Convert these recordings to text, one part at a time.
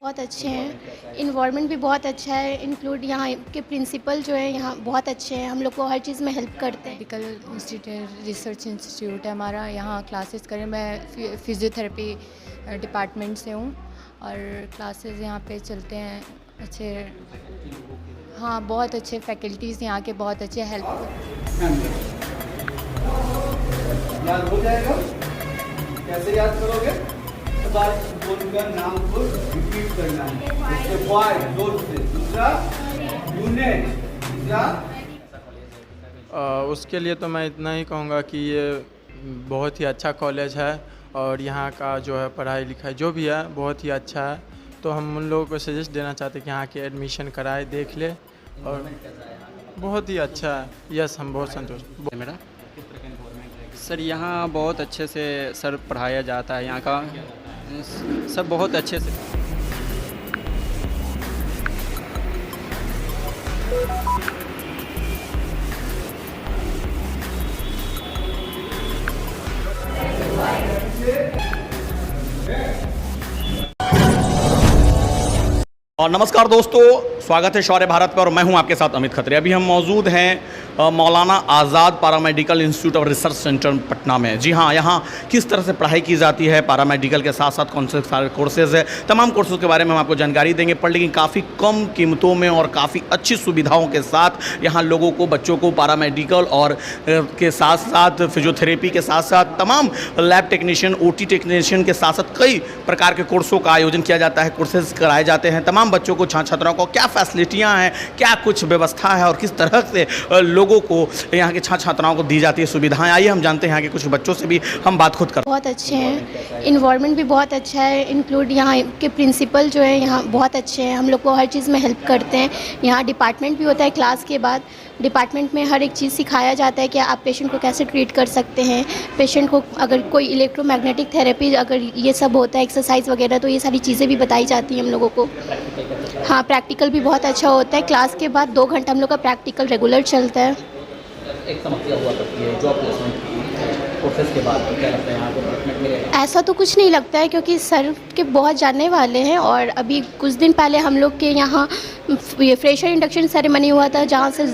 बहुत अच्छे हैं, इन्वायरमेंट भी बहुत अच्छा है, इंक्लूड यहाँ के प्रिंसिपल जो है यहाँ बहुत अच्छे हैं, हम लोग को हर चीज़ में हेल्प करते हैं। मेडिकल इंस्टीट्यूट रिसर्च इंस्टीट्यूट है हमारा, यहाँ क्लासेस करें। मैं फिजियोथेरेपी डिपार्टमेंट से हूँ और क्लासेस यहाँ पे चलते हैं अच्छे। हाँ, बहुत अच्छे फैकल्टीज़ यहाँ के, बहुत अच्छे हेल्पफुल। याद हो जाएगा? कैसे याद करोगे? बोलकर नाम को रिपीट करना है। उसके बाद जोर से दूसरा यूनिट, तीसरा उसके लिए तो मैं इतना ही कहूँगा कि ये बहुत ही अच्छा कॉलेज है और यहाँ का जो है पढ़ाई लिखाई जो भी है बहुत ही अच्छा है। तो हम उन लोगों को सजेस्ट देना चाहते हैं कि यहाँ के एडमिशन कराए, देख ले। और बहुत ही अच्छा है। यस, हम बहुत संतुष्ट। मेरा सर यहाँ बहुत अच्छे से सर पढ़ाया जाता है। यहाँ का सब बहुत अच्छे से। और नमस्कार दोस्तों, स्वागत है शौर्य भारत पर और मैं हूं आपके साथ अमित खत्री। अभी हम मौजूद हैं Maulana Azad paramedical institute of research centre Patna में। जी हां, यहां किस तरह से पढ़ाई की जाती है, पैरामेडिकल के साथ साथ कौन से सारे कोर्सेज़ है, तमाम कोर्सेज़ के बारे में हम आपको जानकारी देंगे। पर लेकिन काफ़ी कम कीमतों में और काफ़ी अच्छी सुविधाओं के साथ यहाँ लोगों को, बच्चों को पैरामेडिकल और के साथ साथ फिजियोथेरेपी के साथ साथ तमाम लैब टेक्नीशियन, OT टेक्नीशियन के साथ साथ कई प्रकार के कोर्सों का आयोजन किया जाता है, कोर्सेज़ कराए जाते हैं। तमाम बच्चों को, छात्र छात्राओं को क्या फैसिलिटियाँ हैं, क्या कुछ व्यवस्था है और किस तरह से लोगों को, यहाँ के छात्र छात्राओं को दी जाती है सुविधाएं। आइए हम जानते हैं यहाँ के कुछ बच्चों से भी हम बात खुद कर। बहुत अच्छे हैं, इन्वायरमेंट भी बहुत अच्छा है, इंक्लूड यहाँ के प्रिंसिपल जो है यहाँ बहुत अच्छे हैं, हम लोग को हर चीज़ में हेल्प करते हैं। यहाँ डिपार्टमेंट भी होता है, क्लास के बाद डिपार्टमेंट में हर एक चीज़ सिखाया जाता है कि आप पेशेंट को कैसे ट्रीट कर सकते हैं। पेशेंट को अगर कोई इलेक्ट्रोमैग्नेटिक थेरेपी, अगर ये सब होता है, एक्सरसाइज वगैरह, तो ये सारी चीज़ें भी बताई जाती हैं हम लोगों को। हाँ, प्रैक्टिकल भी बहुत अच्छा होता है। क्लास के बाद 2 घंटा हम लोग का प्रैक्टिकल रेगुलर चलता है। एक समस्या हुआ करती है जॉब प्लेसमेंट कोर्सेज के बाद, तो क्या लगता है यहाँ पर मिलेगा? ऐसा तो कुछ नहीं लगता है क्योंकि सर के बहुत जानने वाले हैं। और अभी कुछ दिन पहले हम लोग के यहाँ ये फ्रेशर इंडक्शन सेरेमनी हुआ था, जहाँ से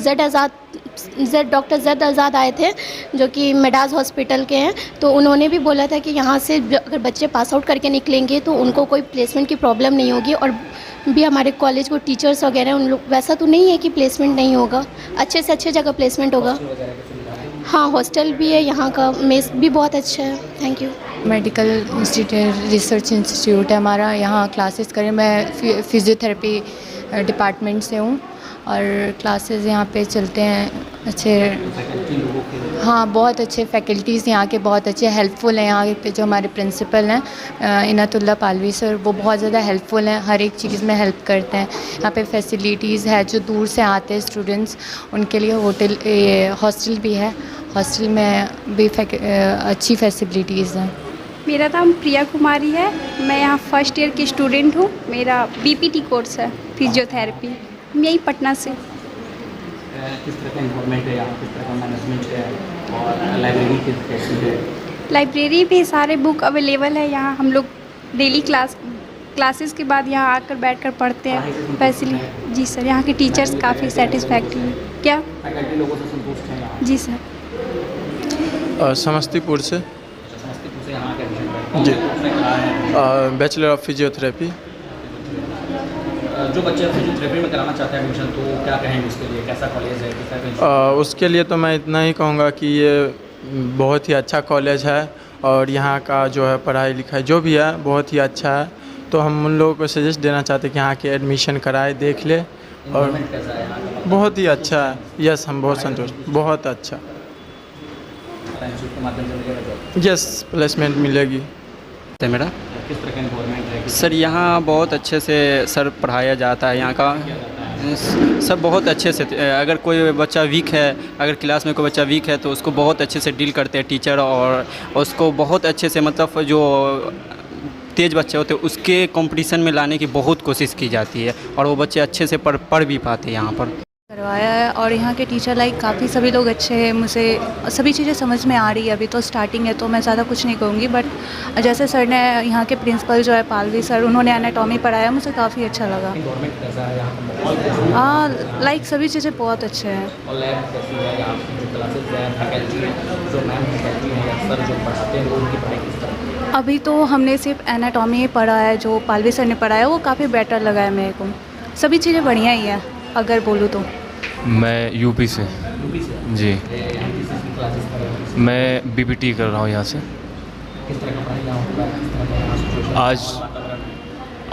डॉक्टर जेड आज़ाद आए थे, जो कि मेडास हॉस्पिटल के हैं। तो उन्होंने भी बोला था कि यहाँ से अगर बच्चे पास आउट करके निकलेंगे तो उनको कोई प्लेसमेंट की प्रॉब्लम नहीं होगी। और भी हमारे कॉलेज को टीचर्स वगैरह, उन लोग, वैसा तो नहीं है कि प्लेसमेंट नहीं होगा, अच्छे से अच्छे जगह प्लेसमेंट होगा। हाँ, हॉस्टल भी है, यहाँ का मेस भी बहुत अच्छा है। Thank you. Medical institute research institute है हमारा, यहाँ क्लासेस करें। मैं फिजियोथेरेपी डिपार्टमेंट से हूँ और क्लासेस यहाँ पे चलते हैं अच्छे। हाँ, बहुत अच्छे फैकल्टीज़ यहाँ के, बहुत अच्छे हेल्पफुल हैं। यहाँ पे जो हमारे प्रिंसिपल हैं इनातुल्लाह पालवी सर, वो बहुत ज़्यादा हेल्पफुल हैं, हर एक चीज़ में हेल्प करते हैं। यहाँ पे फैसिलिटीज़ है, जो दूर से आते हैं स्टूडेंट्स, उनके लिए हॉस्टल भी है। हॉस्टल में भी अच्छी फैसिलिटीज़ हैं। मेरा नाम प्रिया कुमारी है, मैं यहाँ फर्स्ट ईयर की स्टूडेंट हूँ। मेरा BPT कोर्स है, फिजियोथेरेपी। मैं यही पटना से। किस तरह का इन्वायरमेंट है यहाँ, किस तरह का मैनेजमेंट है और लाइब्रेरी कैसी है? लाइब्रेरी भी सारे बुक अवेलेबल है यहाँ। हम लोग डेली क्लासेस के बाद यहाँ आकर बैठकर पढ़ते हैं। फैसिलिटी जी सर, यहाँ के टीचर्स काफ़ी सेटिस्फैक्ट्री हैं। क्या फैकल्टी लोगों से संतुष्ट हैं यहाँ? जी सर। समस्तीपुर से। समस्तीपुर से यहाँ के जी, बैचलर ऑफ फिजियोथेरेपी। जो बच्चे फिजियोथेरेपी में कराना चाहते हैं एडमिशन, तो क्या कहेंगे उसके लिए? कैसा कॉलेज है, किस तरह का? उसके लिए तो मैं इतना ही कहूँगा कि ये बहुत ही अच्छा कॉलेज है और यहाँ का जो है पढ़ाई लिखाई जो भी है बहुत ही अच्छा है। तो हम उन लोगों को सजेस्ट देना चाहते हैं कि यहाँ के एडमिशन कराए, देख ले। और कैसा है यहाँ का? बहुत ही अच्छा है। यस, हम बहुत संतुष्ट। बहुत अच्छा। इंस्टीट्यूट के माध्यम से मिलेगा जॉब? यस, प्लेसमेंट मिलेगी। मेरा किस तरह का इन्वायरमेंट है? सर यहाँ बहुत अच्छे से सर पढ़ाया जाता है। यहाँ का सब बहुत अच्छे से। अगर कोई बच्चा वीक है, अगर क्लास में कोई बच्चा वीक है तो उसको बहुत अच्छे से डील करते हैं टीचर, और उसको बहुत अच्छे से, मतलब जो तेज़ बच्चे होते हैं उसके कंपटीशन में लाने की बहुत कोशिश की जाती है और वो बच्चे अच्छे से पढ़ भी पाते हैं यहाँ पर। करवाया है और यहाँ के टीचर लाइक काफ़ी सभी लोग अच्छे हैं, मुझे सभी चीज़ें समझ में आ रही है। अभी तो स्टार्टिंग है तो मैं ज़्यादा कुछ नहीं कहूँगी, बट जैसे सर ने यहाँ के प्रिंसिपल जो है पालवी सर, उन्होंने एनाटॉमी पढ़ाया, मुझे काफ़ी अच्छा लगा। हाँ, लाइक सभी चीज़ें बहुत अच्छे हैं। अभी तो हमने सिर्फ एनाटॉमी पढ़ा है, जो पालवी सर ने पढ़ाया वो काफ़ी बेटर लगा है मेरे को। सभी चीज़ें बढ़िया ही है अगर बोलूँ तो। मैं यूपी से जी। मैं बीपीटी कर रहा हूँ यहाँ से।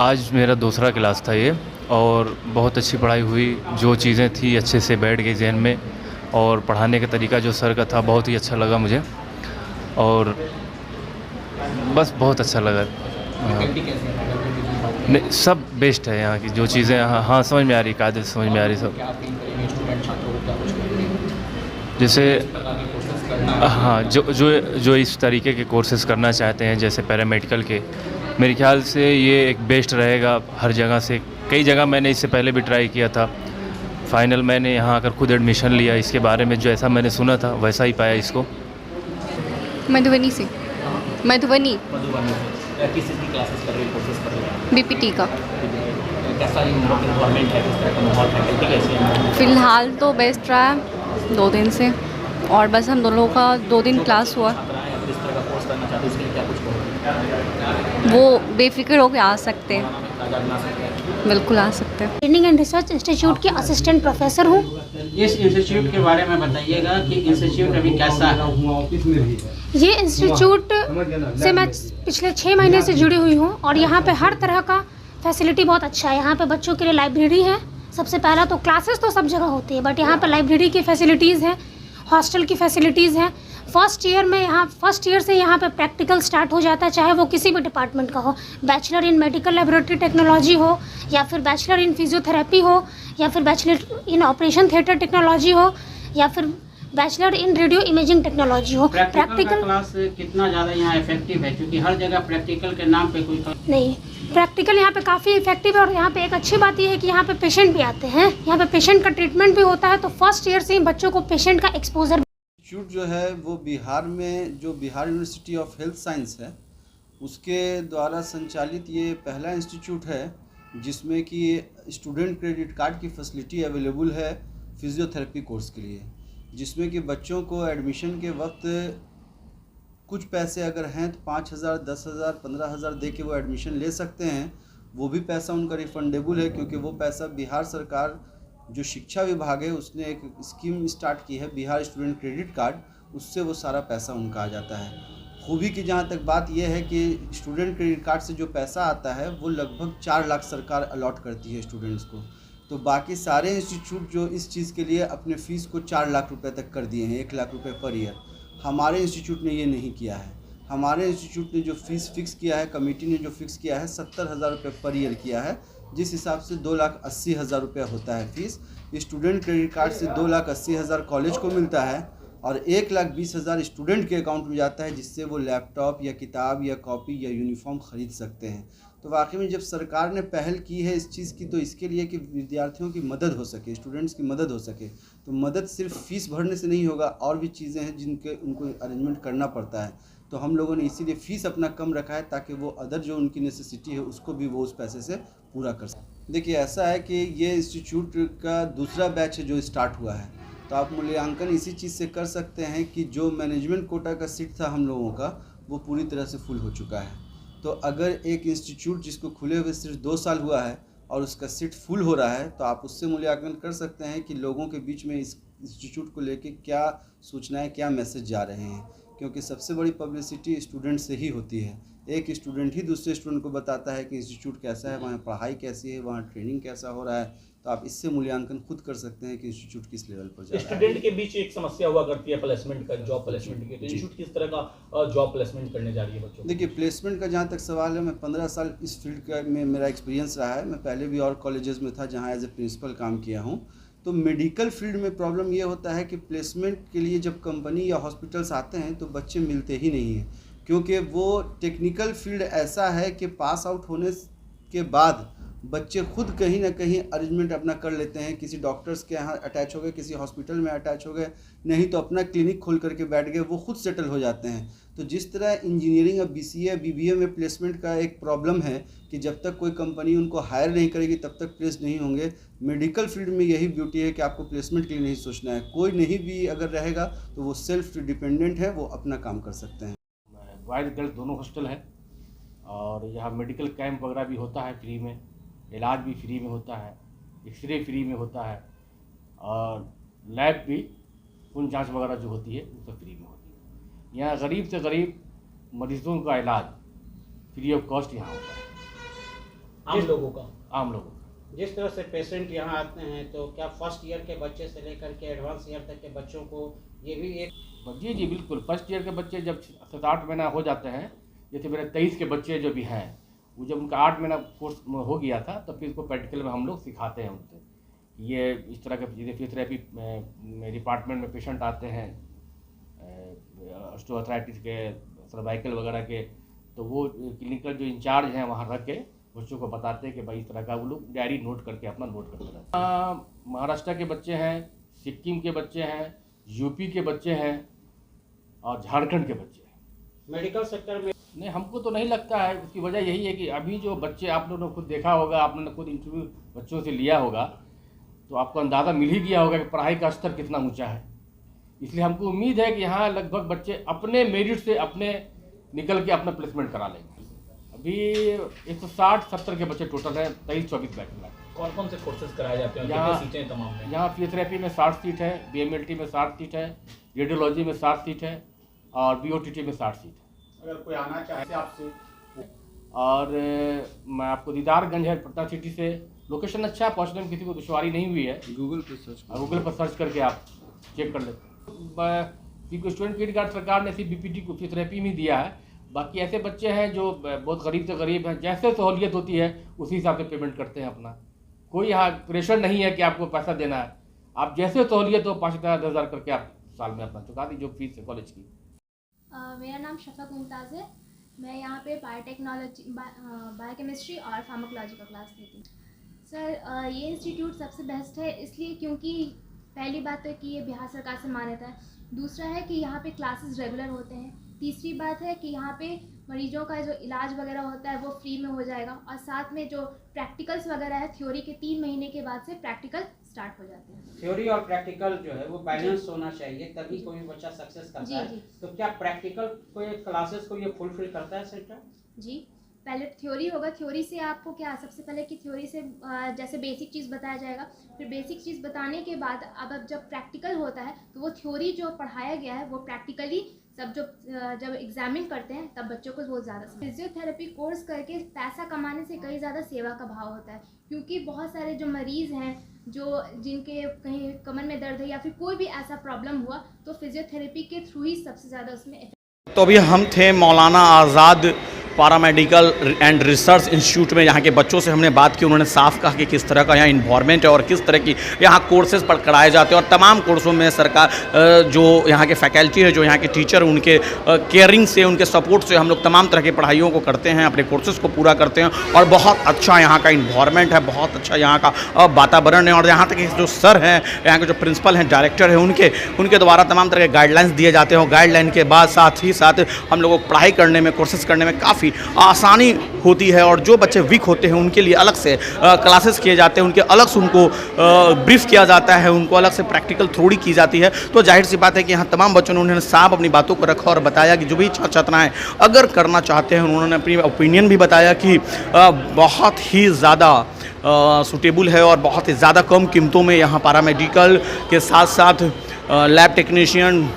आज मेरा दूसरा क्लास था ये, और बहुत अच्छी पढ़ाई हुई। जो चीज़ें थी अच्छे से बैठ गई जहन में, और पढ़ाने का तरीका जो सर का था बहुत ही अच्छा लगा मुझे, और बस बहुत अच्छा लगा। नहीं, सब बेस्ट है यहाँ की जो चीज़ें। हाँ समझ में आ रही, कायदे से समझ में आ रही सब। जैसे हाँ, जो इस तरीके के कोर्सेज करना चाहते हैं, जैसे पैरामेडिकल के, मेरे ख्याल से ये एक बेस्ट रहेगा हर जगह से। कई जगह मैंने इससे पहले भी ट्राई किया था, फाइनल मैंने यहाँ आकर खुद एडमिशन लिया। इसके बारे में जो ऐसा मैंने सुना था वैसा ही पाया इसको। मधुबनी से। मधुबनी किस चीज़ की क्लासेस कर रही हो, कोर्सेज कर रही हो? बीपीटी का। कैसा इन्वायरमेंट है, किस तरह का माहौल, फैकल्टी कैसी है? फ़िलहाल तो बेस्ट रहा है 2 दिन से, और बस हम दोनों का 2 दिन क्लास हुआ। किस तरह का कोर्स करना चाहते हो, उसके लिए क्या कुछ करोगे? वो बेफिक्र होकर आ सकते हैं, बिल्कुल आ सकते हैं। ट्रेनिंग एंड रिसर्च इंस्टीट्यूट की असिस्टेंट प्रोफेसर हूँ। इस इंस्टीट्यूट के बारे में बताइएगा कि इंस्टीट्यूट अभी कैसा है? ये इंस्टीट्यूट से मैं पिछले 6 महीने से जुड़ी हुई हूँ, और यहाँ पे हर तरह का फैसिलिटी बहुत अच्छा है। यहाँ पे बच्चों के लिए लाइब्रेरी है। सबसे पहला तो क्लासेस तो सब जगह होती है, बट यहाँ पे लाइब्रेरी की फैसिलिटीज़ हैं, हॉस्टल की फैसिलिटीज़ हैं। फर्स्ट ईयर से यहाँ पे प्रैक्टिकल स्टार्ट हो जाता है, चाहे वो किसी भी डिपार्टमेंट का हो। Bachelor in medical laboratory technology हो, या फिर बैचलर इन फिजियोथेरेपी हो, या फिर bachelor in operation theatre technology हो, या फिर bachelor in radio imaging technology हो। प्रैक्टिकल क्लास कितना ज़्यादा यहाँ इफेक्टिव है, क्योंकि हर जगह प्रैक्टिकल के नाम पे कोई नहीं, प्रैक्टिकल यहाँ पे काफ़ी इफेक्टिव है। और यहाँ पे एक अच्छी बात ये है कि यहाँ पे पेशेंट भी आते हैं, यहाँ पे पेशेंट का ट्रीटमेंट भी होता है। तो फर्स्ट ईयर से ही बच्चों को पेशेंट का एक्सपोजर। इंस्टीट्यूट जो है वो बिहार में, जो Bihar university of health science है, उसके द्वारा संचालित ये पहला इंस्टीट्यूट है जिसमें कि स्टूडेंट क्रेडिट कार्ड की फैसिलिटी अवेलेबल है फिजियोथेरेपी कोर्स के लिए, जिसमें कि बच्चों को एडमिशन के वक्त कुछ पैसे अगर हैं तो 5,000, 10,000, 15,000 दे के वो एडमिशन ले सकते हैं। वो भी पैसा उनका रिफंडेबल है, क्योंकि वो पैसा बिहार सरकार जो शिक्षा विभाग है उसने एक स्कीम स्टार्ट की है, बिहार स्टूडेंट क्रेडिट कार्ड, उससे वो सारा पैसा उनका आ जाता है। खूबी की जहाँ तक बात यह है कि स्टूडेंट क्रेडिट कार्ड से जो पैसा आता है वो लगभग 4 लाख सरकार अलॉट करती है स्टूडेंट्स को। तो बाकी सारे इंस्टीट्यूट जो इस चीज़ के लिए अपने फ़ीस को 4 लाख रुपए तक कर दिए हैं, 1 लाख रुपए पर ईयर। हमारे इंस्टीट्यूट ने ये नहीं किया है। हमारे इंस्टीट्यूट ने जो फ़ीस फिक्स किया है, कमेटी ने जो फिक्स किया है, 70,000 रुपये पर ईयर किया है, जिस हिसाब से 2,80,000 रुपये होता है फ़ीस। स्टूडेंट क्रेडिट कार्ड से 2,80,000 कॉलेज को मिलता है, और 1,20,000 स्टूडेंट के अकाउंट में जाता है, जिससे वो लैपटॉप या किताब या कॉपी या यूनिफॉर्म ख़रीद सकते हैं। तो वाकई में जब सरकार ने पहल की है इस चीज़ की, तो इसके लिए कि विद्यार्थियों की मदद हो सके, स्टूडेंट्स की मदद हो सके, तो मदद सिर्फ फ़ीस भरने से नहीं होगा, और भी चीज़ें हैं जिनके उनको अरेंजमेंट करना पड़ता है। तो हम लोगों ने इसीलिए फ़ीस अपना कम रखा है, ताकि वो अदर जो उनकी नेसेसिटी है उसको भी वो उस पैसे से पूरा कर सकें। देखिए ऐसा है कि ये इंस्टीट्यूट का दूसरा बैच है जो स्टार्ट हुआ है, तो आप मूल्यांकन इसी चीज़ से कर सकते हैं कि जो मैनेजमेंट कोटा का सीट था हम लोगों का, वो पूरी तरह से फुल हो चुका है। तो अगर एक इंस्टीट्यूट जिसको खुले हुए सिर्फ 2 साल हुआ है और उसका सीट फुल हो रहा है, तो आप उससे मूल्यांकन कर सकते हैं कि लोगों के बीच में इस इंस्टीट्यूट को लेके क्या सूचनाएं, क्या मैसेज जा रहे हैं। क्योंकि सबसे बड़ी पब्लिसिटी स्टूडेंट से ही होती है। एक स्टूडेंट ही दूसरे स्टूडेंट को बताता है कि इंस्टीट्यूट कैसा है, वहाँ पढ़ाई कैसी है, वहाँ ट्रेनिंग कैसा हो रहा है। तो आप इससे मूल्यांकन खुद कर सकते हैं कि इंस्टीट्यूट किस लेवल पर जा रहा है। स्टूडेंट के बीच एक समस्या हुआ करती है प्लेसमेंट का, जॉब प्लेसमेंट की, तो इंस्टीट्यूट किस तरह का जॉब प्लेसमेंट करने जा रही है बच्चों? देखिए प्लेसमेंट का जहाँ तक सवाल है, मैं 15 साल इस फील्ड का में मेरा एक्सपीरियंस रहा है। मैं पहले भी और कॉलेजेस में था जहाँ एज ए प्रिंसिपल काम किया हूँ। तो मेडिकल फील्ड में प्रॉब्लम ये होता है कि प्लेसमेंट के लिए जब कंपनी या हॉस्पिटल्स आते हैं तो बच्चे मिलते ही नहीं हैं, क्योंकि वो टेक्निकल फील्ड ऐसा है कि पास आउट होने के बाद बच्चे खुद कहीं ना कहीं अरेंजमेंट अपना कर लेते हैं, किसी डॉक्टर्स के यहाँ अटैच हो गए, किसी हॉस्पिटल में अटैच हो गए, नहीं तो अपना क्लिनिक खोल करके बैठ गए, वो खुद सेटल हो जाते हैं। तो जिस तरह इंजीनियरिंग और BCA BBA में प्लेसमेंट का एक प्रॉब्लम है कि जब तक कोई कंपनी उनको हायर नहीं करेगी तब तक प्लेस नहीं होंगे, मेडिकल फील्ड में यही ब्यूटी है कि आपको प्लेसमेंट के लिए नहीं सोचना है। कोई नहीं भी अगर रहेगा तो वो सेल्फ डिपेंडेंट है, वो अपना काम कर सकते हैं। बॉयज़ गर्ल्स दोनों हॉस्टल है और यहाँ मेडिकल कैंप वगैरह भी होता है फ्री में, इलाज भी फ्री में होता है, एक्सरे फ्री में होता है और लैब भी खून जांच वगैरह जो होती है वो सब फ्री में होती है। यहाँ गरीब से गरीब मरीजों का इलाज फ्री ऑफ कॉस्ट यहाँ होता है, आम लोगों का। जिस तरह से पेशेंट यहाँ आते हैं तो क्या फर्स्ट ईयर के बच्चे से लेकर के एडवांस ईयर तक के बच्चों को ये भी एक जी बिल्कुल, फर्स्ट ईयर के बच्चे जब 7-8 महीना हो जाते हैं, जैसे मेरे 23 के बच्चे जो भी हैं, वो जब उनका 8 महीना कोर्स हो गया था तो फिर इसको प्रैक्टिकल में हम लोग सिखाते हैं उनसे। ये इस तरह के फिजियोथेरेपी डिपार्टमेंट में पेशेंट आते हैं ऑस्टियोआर्थराइटिस के, सर्वाइकल वगैरह के, तो वो क्लिनिकल जो इंचार्ज हैं वहाँ रख के बच्चों को बताते हैं कि भाई इस तरह का वो लोग डायरी नोट करके अपना नोट करते रहते हैं। महाराष्ट्र के बच्चे हैं, सिक्किम के बच्चे हैं, यूपी के बच्चे हैं और झारखंड के बच्चे हैं। मेडिकल सेक्टर में नहीं, हमको तो नहीं लगता है। उसकी वजह यही है कि अभी जो बच्चे आप लोगों ने खुद देखा होगा, आप लोगों ने खुद इंटरव्यू बच्चों से लिया होगा, तो आपको अंदाज़ा मिल ही गया होगा कि पढ़ाई का स्तर कितना ऊंचा है। इसलिए हमको उम्मीद है कि यहाँ लगभग बच्चे अपने मेरिट से अपने निकल के अपना प्लेसमेंट करा लेंगे। अभी 160-70 के बच्चे टोटल हैं 23-24 बैच में। कौन कौन से कोर्सेज कराए जाते हैं, कितनी सीटें तमाम में? यहाँ फिजियोथेरेपी में 60 सीट है, BMLT में 60 सीट है, रेडियोलॉजी में 60 सीट है और BOTT में 60 सीट है। अगर कोई आना चाहे आपसे, और मैं आपको दीदारगंज है पटना सिटी से, लोकेशन अच्छा है, पहुँचने में किसी को दुश्वारी नहीं हुई है। गूगल पर सर्च करके आप चेक कर लेते। स्टूडेंट क्रेडिट कार्ड सरकार ने सिर्फ BPT को फिजियोथेरेपी में दिया है, बाकी ऐसे बच्चे हैं जो बहुत गरीब से गरीब हैं, जैसे सहूलियत होती है उसी हिसाब से पेमेंट करते हैं अपना। कोई यहाँ प्रेशर नहीं है कि आपको पैसा देना है, आप जैसे सहूलियत हो 5,000-10,000 करके आप साल में अपना चुका दीजिए जो फीस है कॉलेज की। मेरा नाम शफक मुमताज़ है। मैं यहाँ पे बायोटेक्नोलॉजी, बायोकेमिस्ट्री और फार्माकोलॉजी का क्लास लेती हूँ। सर ये इंस्टीट्यूट सबसे बेस्ट है इसलिए क्योंकि पहली बात है कि ये बिहार सरकार से मान्यता है, दूसरा है कि यहाँ पे क्लासेस रेगुलर होते हैं, तीसरी बात है कि यहाँ पे मरीजों का जो इलाज वगैरह होता है वो फ्री में हो जाएगा, और साथ में जो प्रैक्टिकल्स वगैरह है, थ्योरी के 3 महीने के बाद से प्रैक्टिकल स्टार्ट हो जाते हैं। थ्योरी और प्रैक्टिकल जो है वो बैलेंस होना चाहिए, तभी कोई बच्चा सक्सेस करता है। तो क्या प्रैक्टिकल कोई क्लासेस को ये फुलफिल करता है सेंटर? जी, पहले थ्योरी होगा, थ्योरी से आपको क्या सबसे पहले कि थ्योरी से जैसे बेसिक चीज़ बताया जाएगा, फिर बेसिक चीज़ बताने के बाद अब जब प्रैक्टिकल होता है तो वो थ्योरी जो पढ़ाया गया है वो प्रैक्टिकली सब जब एग्जामिन करते हैं तब बच्चों को बहुत ज़्यादा। फिजियोथेरेपी कोर्स करके पैसा कमाने से कई ज़्यादा सेवा का भाव होता है, क्योंकि बहुत सारे जो मरीज़ हैं जो जिनके कहीं कमर में दर्द है या फिर कोई भी ऐसा प्रॉब्लम हुआ तो फिजियोथेरेपी के थ्रू ही सबसे ज़्यादा उसमें। तो अभी हम थे मौलाना Azad paramedical and research institute में। यहाँ के बच्चों से हमने बात की, उन्होंने साफ कहा कि किस तरह का यहाँ इन्वायरमेंट है और किस तरह की यहाँ कोर्सेज पर कराए जाते हैं, और तमाम कोर्सों में सरकार जो यहाँ के फैकल्टी है, जो यहाँ के टीचर, उनके केयरिंग से, उनके सपोर्ट से हम लोग तमाम तरह की पढ़ाइयों को करते हैं, अपने कोर्सेज़ को पूरा करते हैं। और बहुत अच्छा यहाँ का इन्वायरमेंट है, बहुत अच्छा यहाँ का वातावरण है। और यहाँ तक जो सर हैं, यहाँ के जो प्रिंसिपल हैं, डायरेक्टर हैं, उनके द्वारा तमाम तरह के गाइडलाइंस दिए जाते हैं। और गाइडलाइन के बाद साथ ही साथ हम लोगों को पढ़ाई करने में, कोर्सेज करने में काफ़ी आसानी होती है। और जो बच्चे वीक होते हैं उनके लिए अलग से क्लासेस किए जाते हैं, उनके अलग से उनको ब्रीफ किया जाता है, उनको अलग से प्रैक्टिकल थ्योरी की जाती है। तो जाहिर सी बात है कि यहाँ तमाम बच्चों ने उन्होंने साफ अपनी बातों को रखा और बताया कि जो भी छात्राएँ अगर करना चाहते हैं, उन्होंने अपनी ओपिनियन भी बताया कि बहुत ही ज़्यादा सूटेबल है और बहुत ही ज़्यादा कम कीमतों में यहाँ पैरामेडिकल के साथ साथ लैब टेक्नीशियन,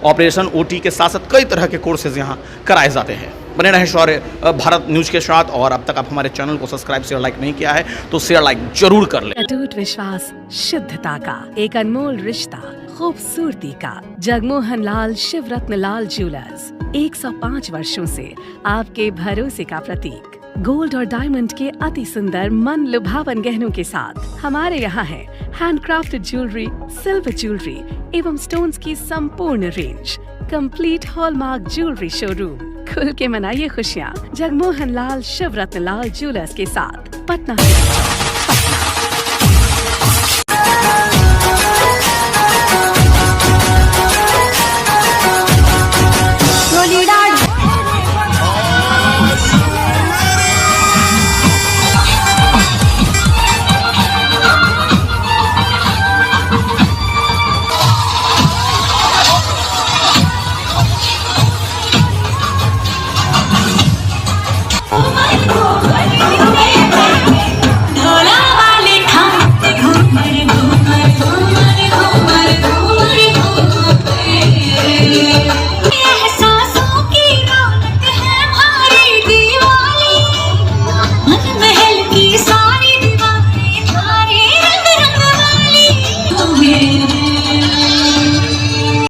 ऑपरेशन OT के साथ साथ कई तरह के कोर्सेज यहाँ कराए जाते हैं। बने रहें शौर्य भारत न्यूज़ के साथ। और अब तक आप हमारे चैनल को सब्सक्राइब, शेयर, लाइक नहीं किया है तो शेयर, लाइक जरूर कर लें। अटूट विश्वास, शुद्धता का एक अनमोल रिश्ता, खूबसूरती का। जगमोहन लाल शिवरत्न लाल ज्वेलर्स 105 वर्षों से आपके भरोसे का प्रतीक। गोल्ड और डायमंड के अति सुंदर मन लुभावन गहनों के साथ हमारे यहाँ है हैंडक्राफ्टेड ज्वेलरी, सिल्वर ज्वेलरी एवं स्टोन्स की संपूर्ण range. Complete hallmark jewellery showroom खुल के मनाइए खुशियाँ जगमोहन लाल शिव रत्न लाल ज्वेलर्स के साथ, पटना।